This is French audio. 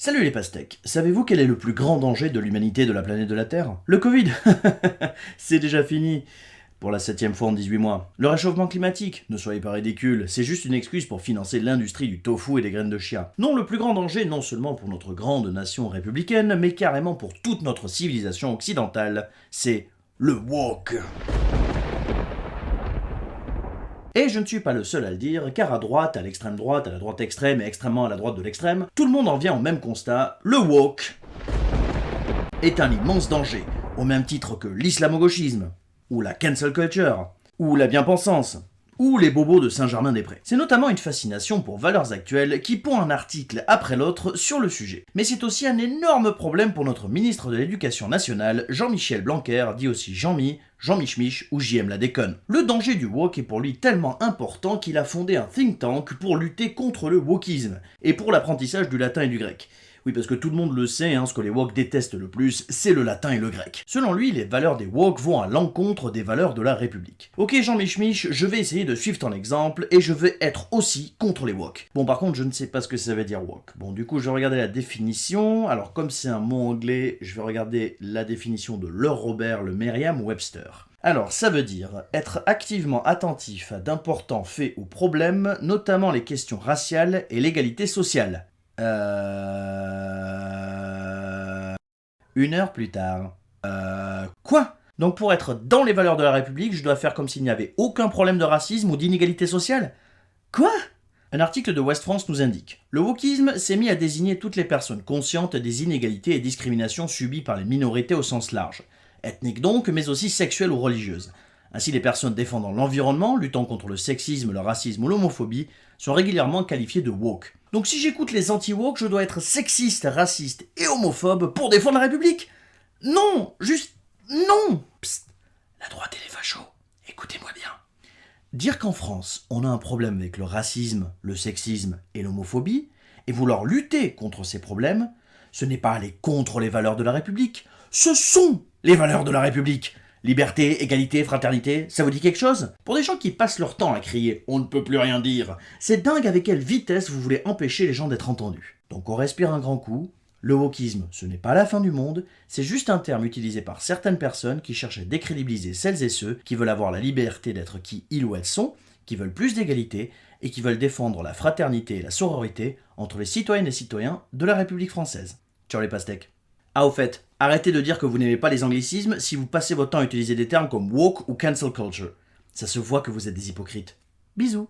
Salut les pastèques, savez-vous quel est le plus grand danger de l'humanité de la planète de la Terre? Le Covid. C'est déjà fini. Pour la 7e fois en 18 mois. Le réchauffement climatique, ne soyez pas ridicules, c'est juste une excuse pour financer l'industrie du tofu et des graines de chia. Non, le plus grand danger, non seulement pour notre grande nation républicaine, mais carrément pour toute notre civilisation occidentale, c'est le woke. Et je ne suis pas le seul à le dire, car à droite, à l'extrême droite, à la droite extrême et extrêmement à la droite de l'extrême, tout le monde en vient au même constat, le woke est un immense danger, au même titre que l'islamo-gauchisme, ou la cancel culture, ou la bien-pensance, ou les bobos de Saint-Germain-des-Prés. C'est notamment une fascination pour Valeurs Actuelles qui pond un article après l'autre sur le sujet. Mais c'est aussi un énorme problème pour notre ministre de l'Éducation nationale, Jean-Michel Blanquer, dit aussi Jean-Mi, Jean-Mich-Mich ou JM la déconne. Le danger du woke est pour lui tellement important qu'il a fondé un think tank pour lutter contre le wokisme, et pour l'apprentissage du latin et du grec. Oui, parce que tout le monde le sait, ce que les woke détestent le plus, c'est le latin et le grec. Selon lui, les valeurs des woke vont à l'encontre des valeurs de la République. Ok Jean-Mich-Mich, je vais essayer de suivre ton exemple, et je vais être aussi contre les woke. Bon par contre, je ne sais pas ce que ça veut dire woke. Bon du coup, je vais regarder la définition. Alors comme c'est un mot anglais, je vais regarder la définition de Leur Robert, le Merriam-Webster. Alors, ça veut dire être activement attentif à d'importants faits ou problèmes, notamment les questions raciales et l'égalité sociale. Une heure plus tard. Quoi? Donc pour être dans les valeurs de la République, je dois faire comme s'il n'y avait aucun problème de racisme ou d'inégalité sociale? Quoi? Un article de Ouest France nous indique « Le wokisme s'est mis à désigner toutes les personnes conscientes des inégalités et discriminations subies par les minorités au sens large, ethniques donc, mais aussi sexuelles ou religieuses. Ainsi, les personnes défendant l'environnement, luttant contre le sexisme, le racisme ou l'homophobie, sont régulièrement qualifiées de woke. Donc si j'écoute les anti-woke, je dois être sexiste, raciste et homophobe pour défendre la République? Non, juste non. Psst, la droite et les fachos, écoutez-moi bien. Dire qu'en France, on a un problème avec le racisme, le sexisme et l'homophobie, et vouloir lutter contre ces problèmes, ce n'est pas aller contre les valeurs de la République, ce sont les valeurs de la République. Liberté, égalité, fraternité, ça vous dit quelque chose? Pour des gens qui passent leur temps à crier « on ne peut plus rien dire », c'est dingue avec quelle vitesse vous voulez empêcher les gens d'être entendus. Donc on respire un grand coup. Le wokisme, ce n'est pas la fin du monde, c'est juste un terme utilisé par certaines personnes qui cherchent à décrédibiliser celles et ceux qui veulent avoir la liberté d'être qui ils ou elles sont, qui veulent plus d'égalité et qui veulent défendre la fraternité et la sororité entre les citoyennes et citoyens de la République française. Ciao les pastèques. Ah au fait, arrêtez de dire que vous n'aimez pas les anglicismes si vous passez votre temps à utiliser des termes comme woke ou cancel culture. Ça se voit que vous êtes des hypocrites. Bisous.